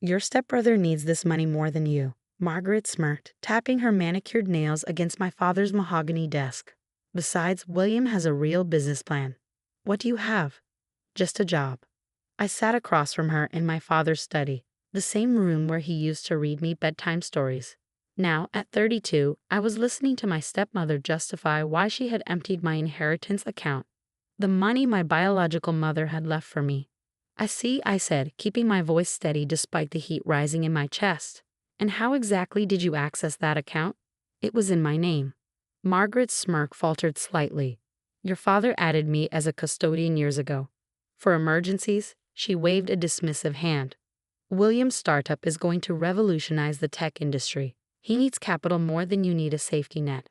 Your stepbrother needs this money more than you. Margaret smirked, tapping her manicured nails against my father's mahogany desk. Besides, William has a real business plan. What do you have? Just a job. I sat across from her in my father's study, the same room where he used to read me bedtime stories. Now, at 32, I was listening to my stepmother justify why she had emptied my inheritance account, the money my biological mother had left for me. I see, I said, keeping my voice steady despite the heat rising in my chest. And how exactly did you access that account? It was in my name. Margaret's smirk faltered slightly. Your father added me as a custodian years ago. For emergencies, she waved a dismissive hand. William's startup is going to revolutionize the tech industry. He needs capital more than you need a safety net.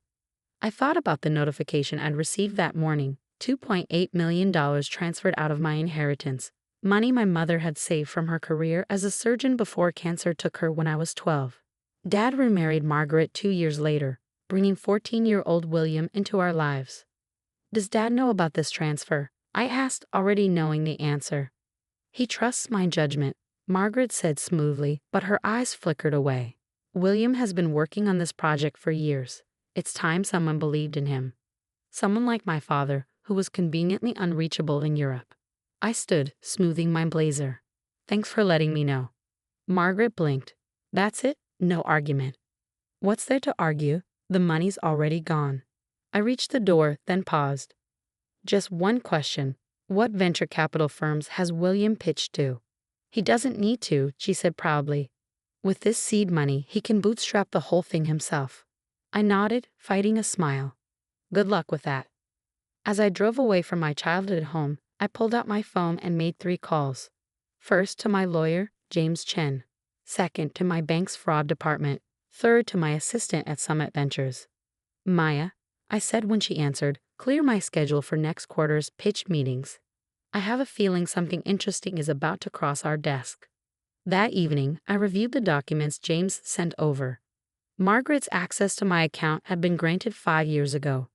I thought about the notification I'd received that morning, $2.8 million transferred out of my inheritance, money my mother had saved from her career as a surgeon before cancer took her when I was 12. Dad remarried Margaret 2 years later, bringing 14-year-old William into our lives. Does Dad know about this transfer? I asked, already knowing the answer. He trusts my judgment, Margaret said smoothly, but her eyes flickered away. William has been working on this project for years. It's time someone believed in him. Someone like my father, who was conveniently unreachable in Europe. I stood, smoothing my blazer. Thanks for letting me know. Margaret blinked. That's it? No argument. What's there to argue? The money's already gone. I reached the door, then paused. Just one question. What venture capital firms has William pitched to? He doesn't need to, she said proudly. With this seed money, he can bootstrap the whole thing himself. I nodded, fighting a smile. Good luck with that. As I drove away from my childhood home, I pulled out my phone and made 3 calls. First to my lawyer, James Chen. Second to my bank's fraud department. Third to my assistant at Summit Ventures. Maya, I said when she answered, clear my schedule for next quarter's pitch meetings. I have a feeling something interesting is about to cross our desk. That evening, I reviewed the documents James sent over. Margaret's access to my account had been granted 5 years ago,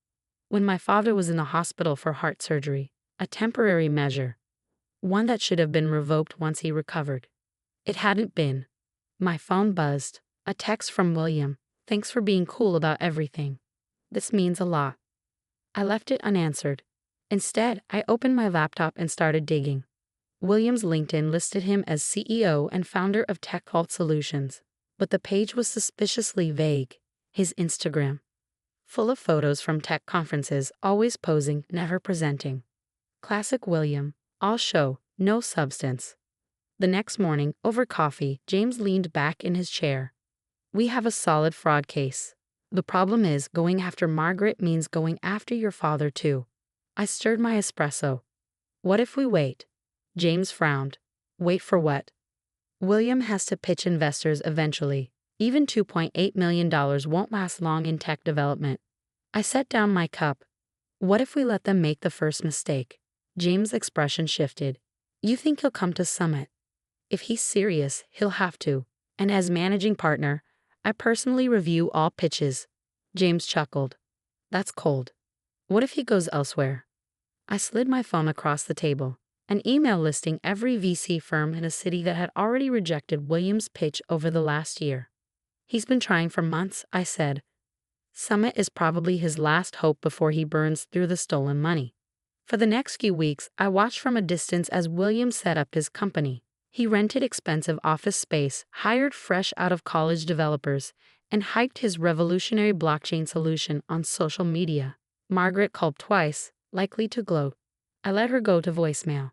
when my father was in the hospital for heart surgery, a temporary measure, one that should have been revoked once he recovered. It hadn't been. My phone buzzed, a text from William. Thanks for being cool about everything. This means a lot. I left it unanswered. Instead, I opened my laptop and started digging. William's LinkedIn listed him as CEO and founder of Tech Vault Solutions, but the page was suspiciously vague. His Instagram, full of photos from tech conferences, always posing, never presenting. Classic William, all show, no substance. The next morning, over coffee, James leaned back in his chair. We have a solid fraud case. The problem is, going after Margaret means going after your father too. I stirred my espresso. What if we wait? James frowned. Wait for what? William has to pitch investors eventually. Even $2.8 million won't last long in tech development. I set down my cup. What if we let them make the first mistake? James' expression shifted. You think he'll come to Summit? If he's serious, he'll have to. And as managing partner, I personally review all pitches. James chuckled. That's cold. What if he goes elsewhere? I slid my phone across the table, an email listing every VC firm in a city that had already rejected William's pitch over the last year. He's been trying for months, I said. Summit is probably his last hope before he burns through the stolen money. For the next few weeks, I watched from a distance as William set up his company. He rented expensive office space, hired fresh out-of-college developers, and hyped his revolutionary blockchain solution on social media. Margaret called twice, likely to gloat. I let her go to voicemail.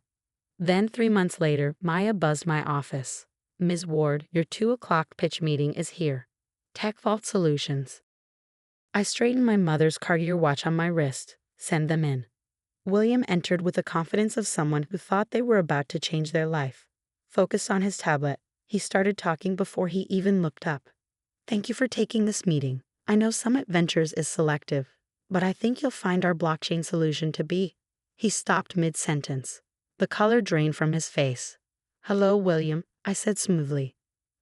Then 3 months later, Maya buzzed my office. Ms. Ward, your 2 o'clock pitch meeting is here. Tech Vault Solutions. I straightened my mother's Cartier watch on my wrist. Send them in. William entered with the confidence of someone who thought they were about to change their life. Focused on his tablet, he started talking before he even looked up. Thank you for taking this meeting. I know Summit Ventures is selective, but I think you'll find our blockchain solution to be. He stopped mid-sentence. The color drained from his face. Hello, William, I said smoothly.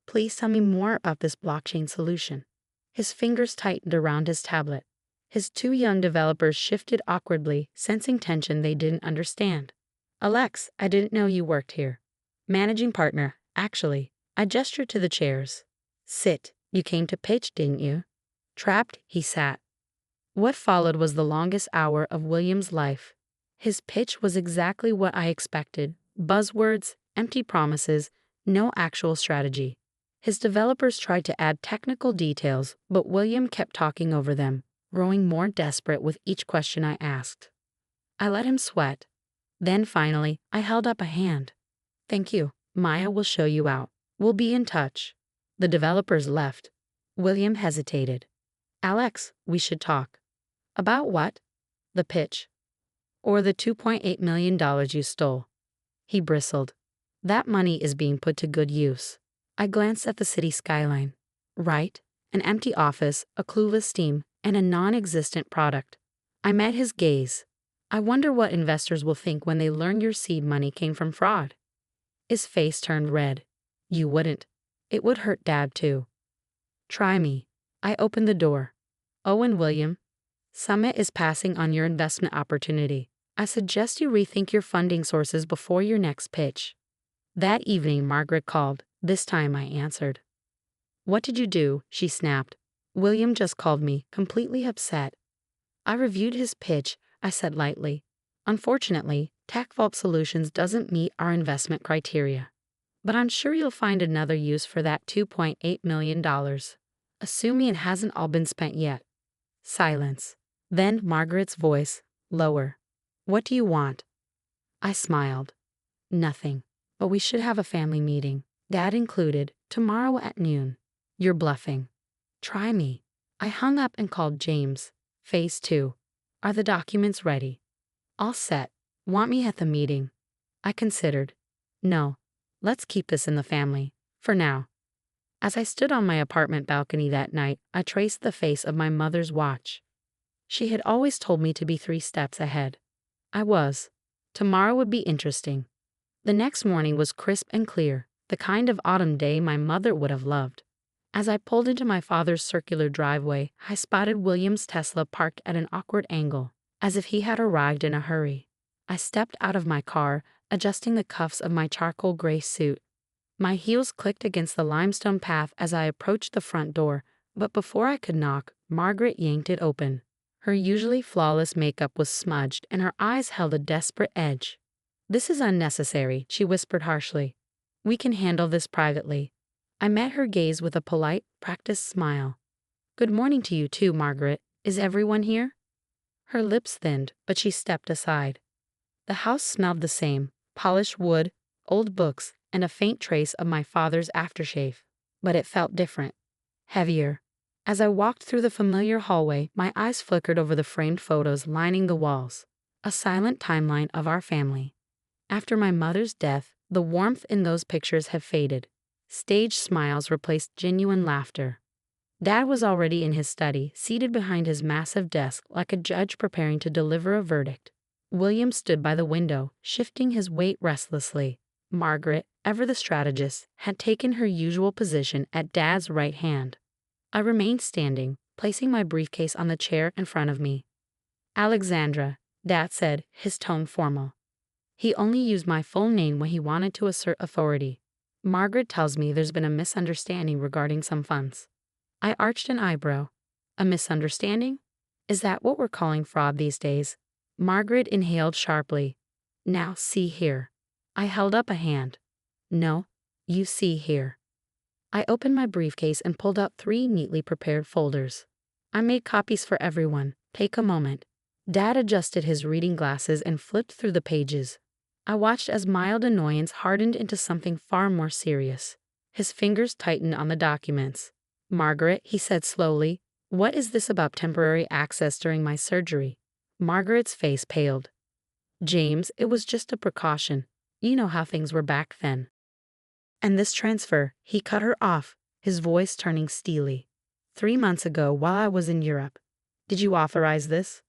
Please tell me more about this blockchain solution. His fingers tightened around his tablet. His 2 young developers shifted awkwardly, sensing tension they didn't understand. Alex, I didn't know you worked here. Managing partner, actually. I gestured to the chairs. Sit. You came to pitch, didn't you? Trapped, he sat. What followed was the longest hour of William's life. His pitch was exactly what I expected. Buzzwords, empty promises, no actual strategy. His developers tried to add technical details, but William kept talking over them, growing more desperate with each question I asked. I let him sweat. Then finally, I held up a hand. Thank you. Maya will show you out. We'll be in touch. The developers left. William hesitated. Alex, we should talk. About what? The pitch. Or the $2.8 million you stole. He bristled. That money is being put to good use. I glanced at the city skyline. Right, an empty office, a clueless team, and a non-existent product. I met his gaze. I wonder what investors will think when they learn your seed money came from fraud. His face turned red. You wouldn't. It would hurt Dad too. Try me. I opened the door. Owen William. Summit is passing on your investment opportunity. I suggest you rethink your funding sources before your next pitch. That evening, Margaret called. This time I answered. What did you do? She snapped. William just called me, completely upset. I reviewed his pitch, I said lightly. Unfortunately, TechVault Solutions doesn't meet our investment criteria. But I'm sure you'll find another use for that $2.8 million. Assuming it hasn't all been spent yet. Silence. Then Margaret's voice, lower. What do you want? I smiled. Nothing. But we should have a family meeting, Dad included, tomorrow at noon. You're bluffing. Try me. I hung up and called James. Phase 2. Are the documents ready? All set. Want me at the meeting? I considered. No. Let's keep this in the family. For now. As I stood on my apartment balcony that night, I traced the face of my mother's watch. She had always told me to be 3 steps ahead. I was. Tomorrow would be interesting. The next morning was crisp and clear, the kind of autumn day my mother would have loved. As I pulled into my father's circular driveway, I spotted William's Tesla parked at an awkward angle, as if he had arrived in a hurry. I stepped out of my car, adjusting the cuffs of my charcoal gray suit. My heels clicked against the limestone path as I approached the front door, but before I could knock, Margaret yanked it open. Her usually flawless makeup was smudged and her eyes held a desperate edge. This is unnecessary, she whispered harshly. We can handle this privately. I met her gaze with a polite, practiced smile. Good morning to you too, Margaret. Is everyone here? Her lips thinned, but she stepped aside. The house smelled the same, polished wood, old books, and a faint trace of my father's aftershave. But it felt different. Heavier. As I walked through the familiar hallway, my eyes flickered over the framed photos lining the walls. A silent timeline of our family. After my mother's death, the warmth in those pictures had faded. Staged smiles replaced genuine laughter. Dad was already in his study, seated behind his massive desk like a judge preparing to deliver a verdict. William stood by the window, shifting his weight restlessly. Margaret, ever the strategist, had taken her usual position at Dad's right hand. I remained standing, placing my briefcase on the chair in front of me. Alexandra, Dad said, his tone formal. He only used my full name when he wanted to assert authority. Margaret tells me there's been a misunderstanding regarding some funds. I arched an eyebrow. A misunderstanding? Is that what we're calling fraud these days? Margaret inhaled sharply. Now, see here. I held up a hand. No, you see here. I opened my briefcase and pulled out 3 neatly prepared folders. I made copies for everyone. Take a moment. Dad adjusted his reading glasses and flipped through the pages. I watched as mild annoyance hardened into something far more serious. His fingers tightened on the documents. Margaret, he said slowly, what is this about temporary access during my surgery? Margaret's face paled. James, it was just a precaution. You know how things were back then. And this transfer, he cut her off, his voice turning steely. 3 months ago, while I was in Europe. Did you authorize this?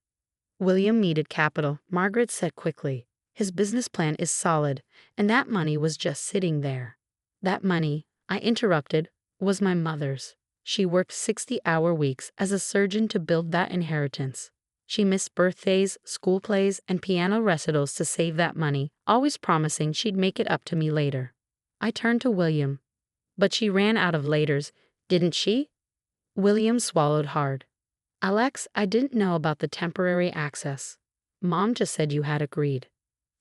William needed capital, Margaret said quickly. His business plan is solid, and that money was just sitting there. That money, I interrupted, was my mother's. She worked 60-hour weeks as a surgeon to build that inheritance. She missed birthdays, school plays, and piano recitals to save that money, always promising she'd make it up to me later. I turned to William. But she ran out of laters, didn't she? William swallowed hard. Alex, I didn't know about the temporary access. Mom just said you had agreed.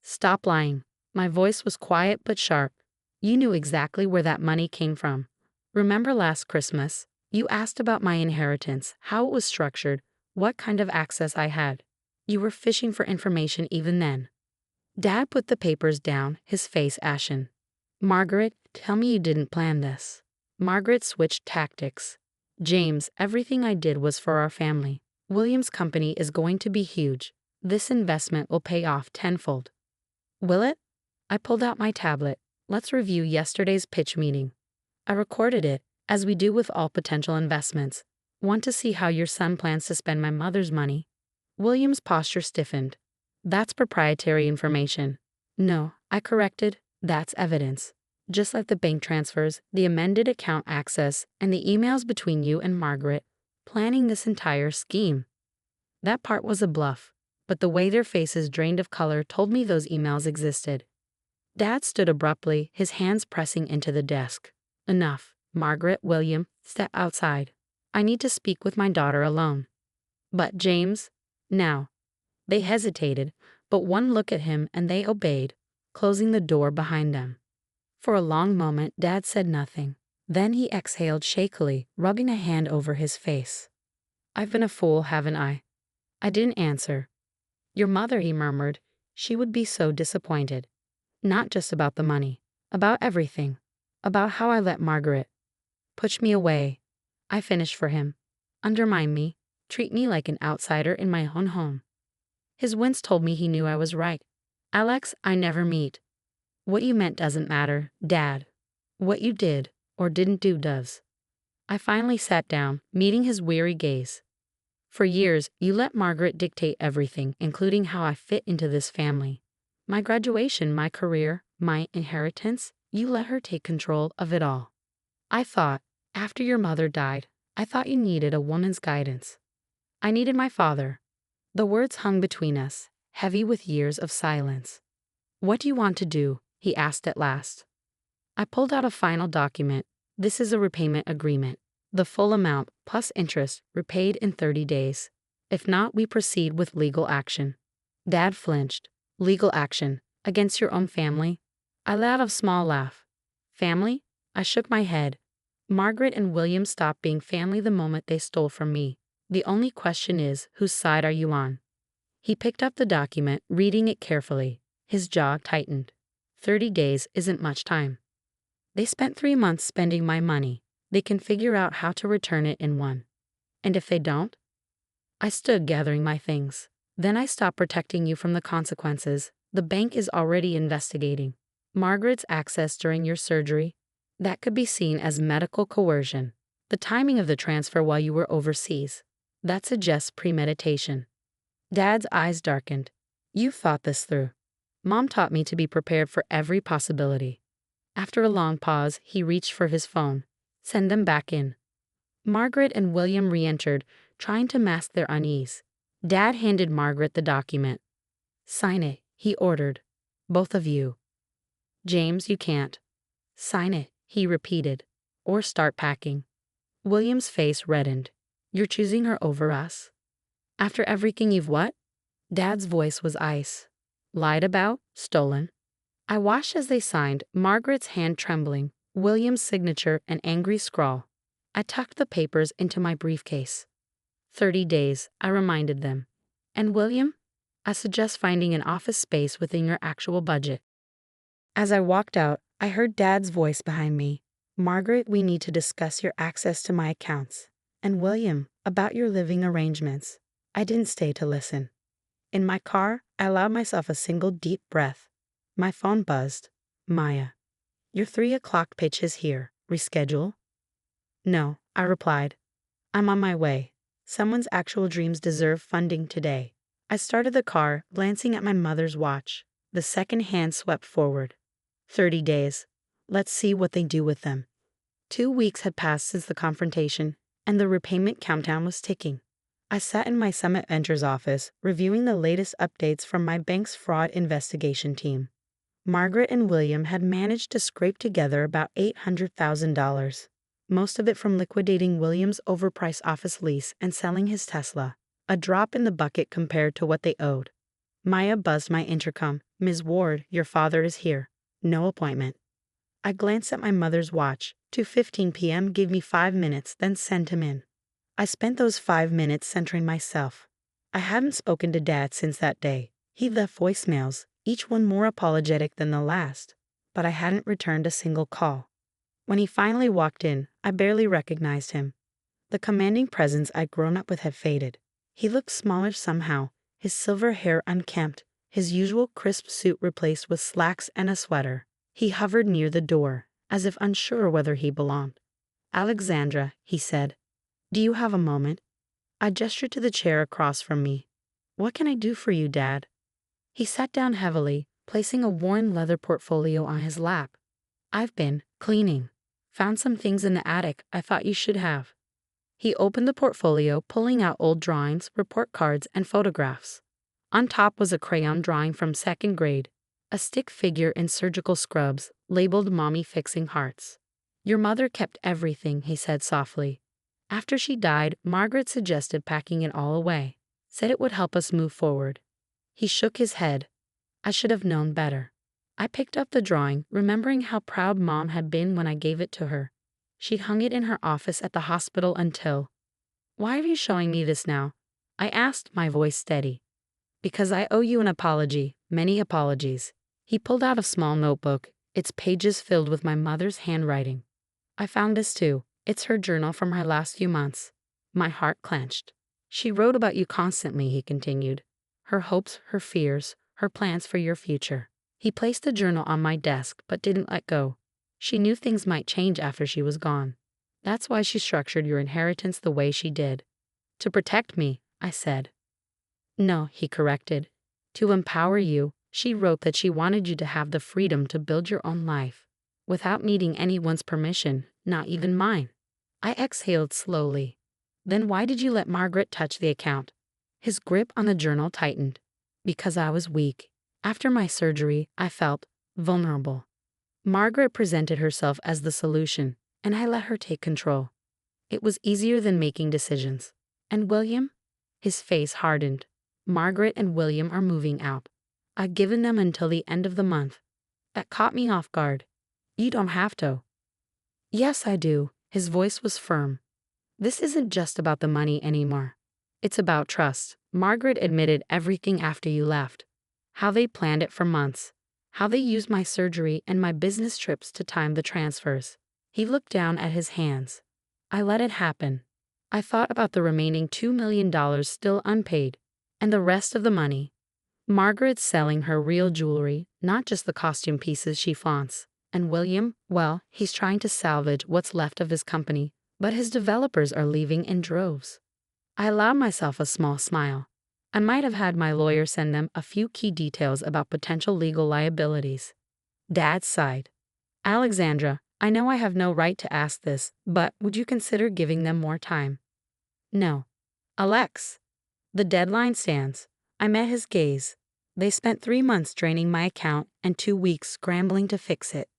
Stop lying. My voice was quiet but sharp. You knew exactly where that money came from. Remember last Christmas? You asked about my inheritance, how it was structured, what kind of access I had. You were fishing for information even then. Dad put the papers down, his face ashen. Margaret, tell me you didn't plan this. Margaret switched tactics. James, everything I did was for our family. William's company is going to be huge. This investment will pay off tenfold. Will it? I pulled out my tablet. Let's review yesterday's pitch meeting. I recorded it, as we do with all potential investments. Want to see how your son plans to spend my mother's money? William's posture stiffened. That's proprietary information. No, I corrected, that's evidence. Just like the bank transfers, the amended account access, and the emails between you and Margaret, planning this entire scheme. That part was a bluff, but the way their faces drained of color told me those emails existed. Dad stood abruptly, his hands pressing into the desk. Enough. Margaret, William, step outside. I need to speak with my daughter alone. But James? Now. They hesitated, but one look at him and they obeyed, closing the door behind them. For a long moment, Dad said nothing. Then he exhaled shakily, rubbing a hand over his face. I've been a fool, haven't I? I didn't answer. Your mother, he murmured. She would be so disappointed. Not just about the money, about everything, about how I let Margaret push me away. I finished for him, undermine me, treat me like an outsider in my own home. His wince told me he knew I was right. Alex, I never meet. What you meant doesn't matter, Dad. What you did, or didn't do does. I finally sat down, meeting his weary gaze. For years, you let Margaret dictate everything, including how I fit into this family. My graduation, my career, my inheritance, you let her take control of it all. I thought, after your mother died, I thought you needed a woman's guidance. I needed my father. The words hung between us, heavy with years of silence. What do you want to do? He asked at last. I pulled out a final document. This is a repayment agreement. The full amount, plus interest, repaid in 30 days. If not, we proceed with legal action. Dad flinched. Legal action? Against your own family? I let out a small laugh. Family? I shook my head. Margaret and William stopped being family the moment they stole from me. The only question is, whose side are you on? He picked up the document, reading it carefully. His jaw tightened. 30 days isn't much time. They spent 3 months spending my money. They can figure out how to return it in one. And if they don't? I stood gathering my things. Then I stopped protecting you from the consequences. The bank is already investigating. Margaret's access during your surgery, that could be seen as medical coercion. The timing of the transfer while you were overseas, that suggests premeditation. Dad's eyes darkened. You thought this through. Mom taught me to be prepared for every possibility. After a long pause, he reached for his phone. Send them back in. Margaret and William re-entered, trying to mask their unease. Dad handed Margaret the document. Sign it, he ordered. Both of you. James, you can't. Sign it, he repeated. Or start packing. William's face reddened. You're choosing her over us? After everything you've what? Dad's voice was ice. Lied about, stolen. I watched as they signed, Margaret's hand trembling, William's signature an angry scrawl. I tucked the papers into my briefcase. 30 days, I reminded them. And William? I suggest finding an office space within your actual budget. As I walked out, I heard Dad's voice behind me. Margaret, we need to discuss your access to my accounts. And William, about your living arrangements. I didn't stay to listen. In my car, I allowed myself a single deep breath. My phone buzzed. Maya. Your 3 o'clock pitch is here. Reschedule? No, I replied. I'm on my way. Someone's actual dreams deserve funding today. I started the car, glancing at my mother's watch. The second hand swept forward. 30 days. Let's see what they do with them. 2 weeks had passed since the confrontation, and the repayment countdown was ticking. I sat in my Summit Ventures office, reviewing the latest updates from my bank's fraud investigation team. Margaret and William had managed to scrape together about $800,000, most of it from liquidating William's overpriced office lease and selling his Tesla, a drop in the bucket compared to what they owed. Maya buzzed my intercom. "Ms. Ward, your father is here. No appointment." I glanced at my mother's watch. 2:15 p.m. gave me 5 minutes, then sent him in. I spent those 5 minutes centering myself. I hadn't spoken to Dad since that day. He left voicemails, each one more apologetic than the last, but I hadn't returned a single call. When he finally walked in, I barely recognized him. The commanding presence I'd grown up with had faded. He looked smaller somehow, his silver hair unkempt, his usual crisp suit replaced with slacks and a sweater. He hovered near the door, as if unsure whether he belonged. "Alexandra," he said, "do you have a moment?" I gestured to the chair across from me. "What can I do for you, Dad?" He sat down heavily, placing a worn leather portfolio on his lap. "I've been cleaning. Found some things in the attic I thought you should have." He opened the portfolio, pulling out old drawings, report cards, and photographs. On top was a crayon drawing from 2nd grade, a stick figure in surgical scrubs, labeled "Mommy Fixing Hearts." "Your mother kept everything," he said softly. "After she died, Margaret suggested packing it all away, said it would help us move forward." He shook his head. I should have known better. I picked up the drawing, remembering how proud Mom had been when I gave it to her. She'd hung it in her office at the hospital until— "Why are you showing me this now?" I asked, my voice steady. "Because I owe you an apology, many apologies." He pulled out a small notebook, its pages filled with my mother's handwriting. "I found this too. It's her journal from her last few months." My heart clenched. "She wrote about you constantly," he continued. "Her hopes, her fears, her plans for your future." He placed the journal on my desk, but didn't let go. "She knew things might change after she was gone. That's why she structured your inheritance the way she did." "To protect me," I said. "No," he corrected. "To empower you. She wrote that she wanted you to have the freedom to build your own life, without needing anyone's permission, not even mine." I exhaled slowly. "Then why did you let Margaret touch the account?" His grip on the journal tightened. "Because I was weak. After my surgery, I felt vulnerable. Margaret presented herself as the solution, and I let her take control. It was easier than making decisions." "And William?" His face hardened. "Margaret and William are moving out. I've given them until the end of the month." That caught me off guard. "You don't have to." "Yes, I do." His voice was firm. "This isn't just about the money anymore. It's about trust. Margaret admitted everything after you left. How they planned it for months. How they used my surgery and my business trips to time the transfers." He looked down at his hands. "I let it happen. I thought about the remaining $2 million still unpaid, and the rest of the money. Margaret's selling her real jewelry, not just the costume pieces she flaunts. And William, well, he's trying to salvage what's left of his company, but his developers are leaving in droves." I allowed myself a small smile. I might have had my lawyer send them a few key details about potential legal liabilities. Dad sighed. "Alexandra, I know I have no right to ask this, but would you consider giving them more time?" "No." "Alex." "The deadline stands." I met his gaze. "They spent 3 months draining my account and 2 weeks scrambling to fix it.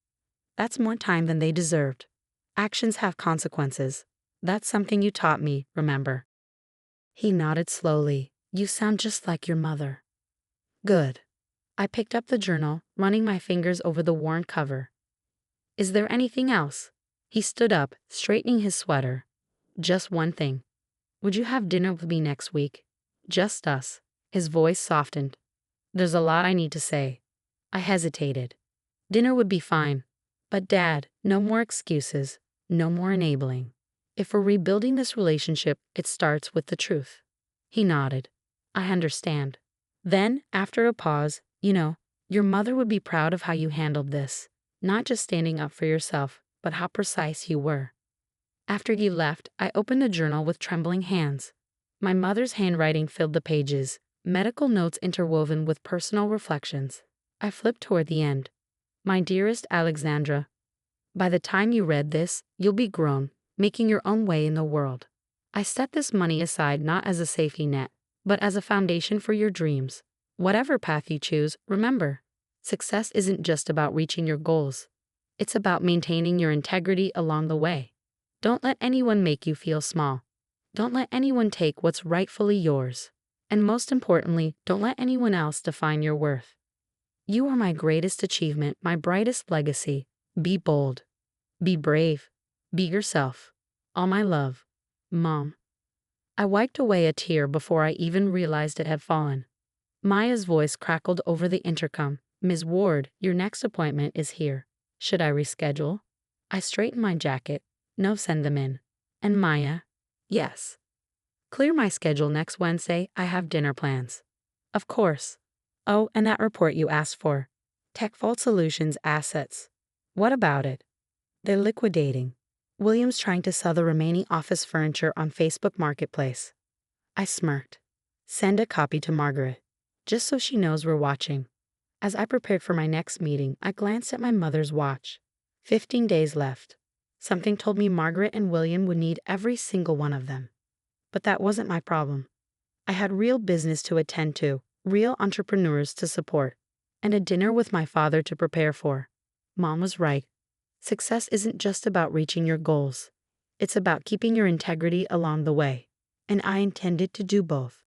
That's more time than they deserved. Actions have consequences. That's something you taught me, remember?" He nodded slowly. "You sound just like your mother." "Good." I picked up the journal, running my fingers over the worn cover. "Is there anything else?" He stood up, straightening his sweater. "Just one thing. Would you have dinner with me next week? Just us." His voice softened. "There's a lot I need to say." I hesitated. "Dinner would be fine. But Dad, no more excuses. No more enabling. If we're rebuilding this relationship, it starts with the truth." He nodded. "I understand." Then, after a pause, your mother would be proud of how you handled this. Not just standing up for yourself, but how precise you were." After he left, I opened the journal with trembling hands. My mother's handwriting filled the pages, medical notes interwoven with personal reflections. I flipped toward the end. "My dearest Alexandra, by the time you read this, you'll be grown, making your own way in the world. I set this money aside not as a safety net, but as a foundation for your dreams. Whatever path you choose, remember, Success isn't just about reaching your goals. It's about maintaining your integrity along the way. Don't let anyone make you feel small. Don't let anyone take what's rightfully yours. And most importantly, don't let anyone else define your worth. You are my greatest achievement, my brightest legacy. Be bold. Be brave. Be yourself. All my love. Mom. I wiped away a tear before I even realized it had fallen. Maya's voice crackled over the intercom. Ms. Ward, your next appointment is here. Should I reschedule? I straightened my jacket. No, send them in. And Maya? Yes. Clear my schedule next Wednesday. I have dinner plans. Of course. Oh, and that report you asked for. TechVault Solutions assets. What about it? They're liquidating. William's trying to sell the remaining office furniture on Facebook Marketplace. I smirked. Send a copy to Margaret, just so she knows we're watching. As I prepared for my next meeting, I glanced at my mother's watch. 15 days left. Something told me Margaret and William would need every single one of them. But that wasn't my problem. I had real business to attend to, real entrepreneurs to support, and a dinner with my father to prepare for. Mom was right. Success isn't just about reaching your goals. It's about keeping your integrity along the way. And I intended to do both.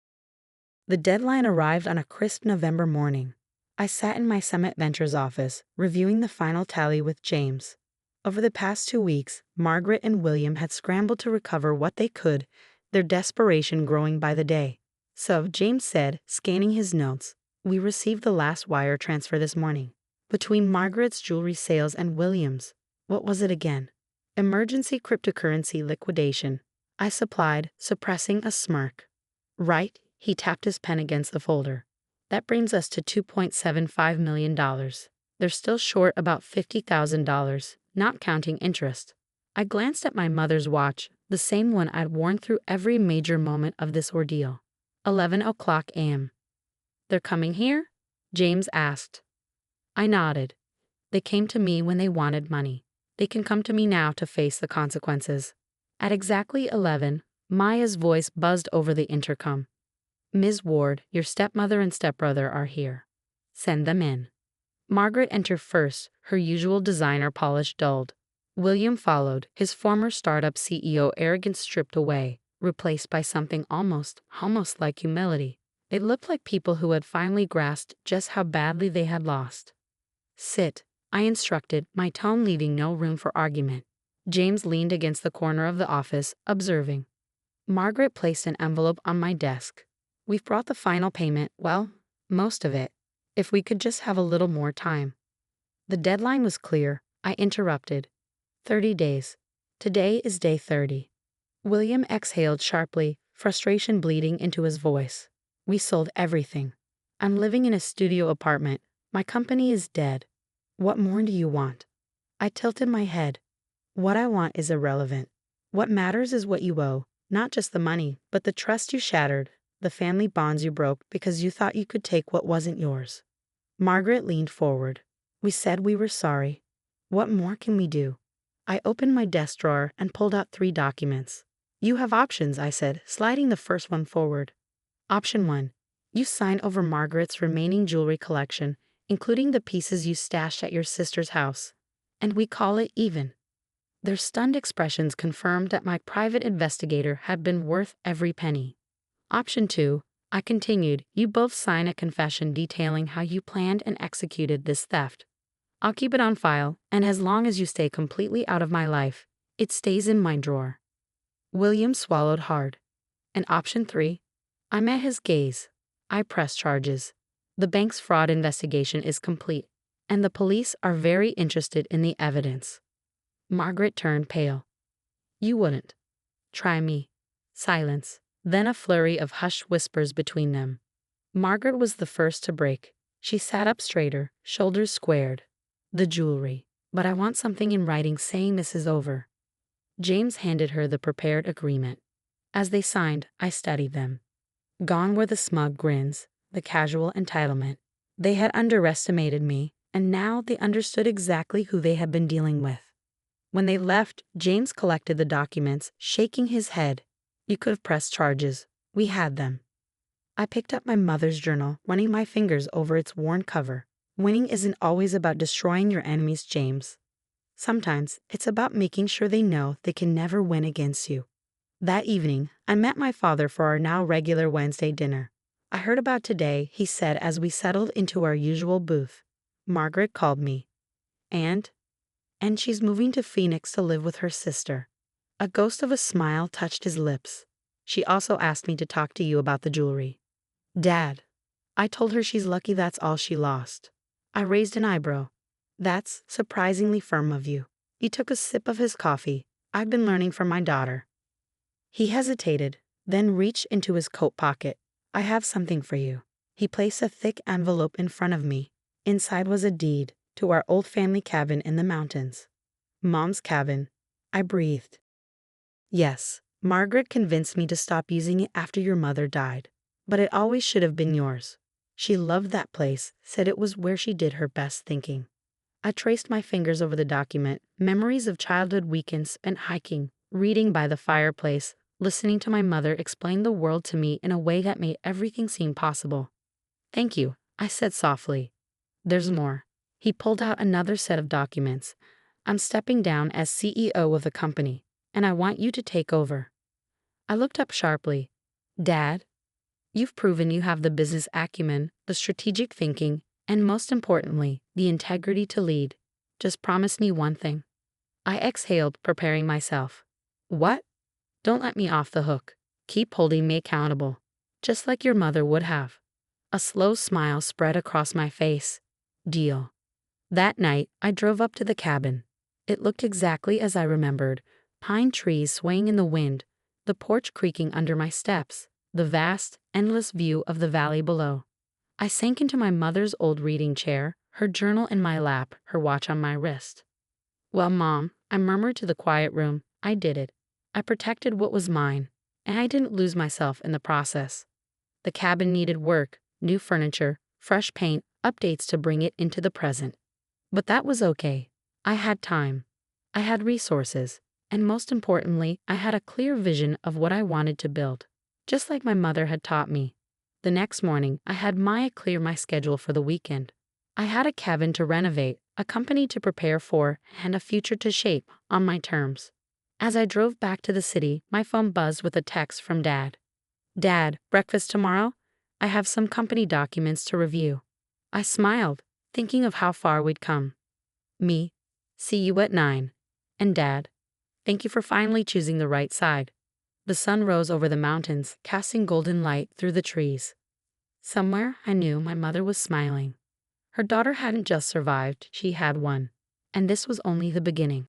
The deadline arrived on a crisp November morning. I sat in my Summit Ventures office, reviewing the final tally with James. Over the past 2 weeks, Margaret and William had scrambled to recover what they could, their desperation growing by the day. So, James said, scanning his notes, we received the last wire transfer this morning. Between Margaret's jewelry sales and William's. What was it again? Emergency cryptocurrency liquidation. I supplied, suppressing a smirk. Right, he tapped his pen against the folder. That brings us to $2.75 million. They're still short about $50,000, not counting interest. I glanced at my mother's watch, the same one I'd worn through every major moment of this ordeal. 11 o'clock a.m. They're coming here? James asked. I nodded. They came to me when they wanted money. They can come to me now to face the consequences. At exactly 11, Maya's voice buzzed over the intercom. Ms. Ward, your stepmother and stepbrother are here. Send them in. Margaret entered first, her usual designer polish dulled. William followed, his former startup CEO arrogance stripped away, replaced by something almost like humility. They looked like people who had finally grasped just how badly they had lost. Sit, I instructed, my tone leaving no room for argument. James leaned against the corner of the office, observing. Margaret placed an envelope on my desk. We've brought the final payment, well, most of it. If we could just have a little more time. The deadline was clear. I interrupted. 30 days. Today is day 30. William exhaled sharply, frustration bleeding into his voice. We sold everything. I'm living in a studio apartment. My company is dead. What more do you want? I tilted my head. What I want is irrelevant. What matters is what you owe, not just the money, but the trust you shattered, the family bonds you broke because you thought you could take what wasn't yours. Margaret leaned forward. We said we were sorry. What more can we do? I opened my desk drawer and pulled out 3 documents. You have options, I said, sliding the first one forward. Option 1. You sign over Margaret's remaining jewelry collection, including the pieces you stashed at your sister's house. And we call it even. Their stunned expressions confirmed that my private investigator had been worth every penny. Option 2. I continued, you both sign a confession detailing how you planned and executed this theft. I'll keep it on file, and as long as you stay completely out of my life, it stays in my drawer. William swallowed hard. And option 3? I met his gaze. I press charges. The bank's fraud investigation is complete, and the police are very interested in the evidence. Margaret turned pale. You wouldn't. Try me. Silence. Then a flurry of hushed whispers between them. Margaret was the first to break. She sat up straighter, shoulders squared. The jewelry. But I want something in writing saying this is over. James handed her the prepared agreement. As they signed, I studied them. Gone were the smug grins, the casual entitlement. They had underestimated me, and now they understood exactly who they had been dealing with. When they left, James collected the documents, shaking his head. You could have pressed charges. We had them. I picked up my mother's journal, running my fingers over its worn cover. Winning isn't always about destroying your enemies, James. Sometimes it's about making sure they know they can never win against you. That evening, I met my father for our now regular Wednesday dinner. I heard about today, he said as we settled into our usual booth. Margaret called me. And? And she's moving to Phoenix to live with her sister. A ghost of a smile touched his lips. She also asked me to talk to you about the jewelry. Dad. I told her she's lucky that's all she lost. I raised an eyebrow. That's surprisingly firm of you. He took a sip of his coffee. I've been learning from my daughter. He hesitated, then reached into his coat pocket. I have something for you. He placed a thick envelope in front of me. Inside was a deed to our old family cabin in the mountains. Mom's cabin. I breathed. Yes, Margaret convinced me to stop using it after your mother died. But it always should have been yours. She loved that place, said it was where she did her best thinking. I traced my fingers over the document, memories of childhood weekends spent hiking, reading by the fireplace, listening to my mother explain the world to me in a way that made everything seem possible. Thank you, I said softly. There's more. He pulled out another set of documents. I'm stepping down as CEO of the company, and I want you to take over. I looked up sharply. Dad? You've proven you have the business acumen, the strategic thinking, and most importantly, the integrity to lead. Just promise me one thing. I exhaled, preparing myself. What? Don't let me off the hook. Keep holding me accountable, just like your mother would have. A slow smile spread across my face. Deal. That night, I drove up to the cabin. It looked exactly as I remembered. Pine trees swaying in the wind, the porch creaking under my steps, the vast, endless view of the valley below. I sank into my mother's old reading chair, her journal in my lap, her watch on my wrist. Well, Mom, I murmured to the quiet room, I did it. I protected what was mine, and I didn't lose myself in the process. The cabin needed work, new furniture, fresh paint, updates to bring it into the present. But that was okay. I had time. I had resources. And most importantly, I had a clear vision of what I wanted to build. Just like my mother had taught me. The next morning, I had Maya clear my schedule for the weekend. I had a cabin to renovate, a company to prepare for, and a future to shape on my terms. As I drove back to the city, my phone buzzed with a text from Dad. Dad, breakfast tomorrow? I have some company documents to review. I smiled, thinking of how far we'd come. Me, see you at 9. And Dad, thank you for finally choosing the right side. The sun rose over the mountains, casting golden light through the trees. Somewhere I knew my mother was smiling. Her daughter hadn't just survived, she had won. And this was only the beginning.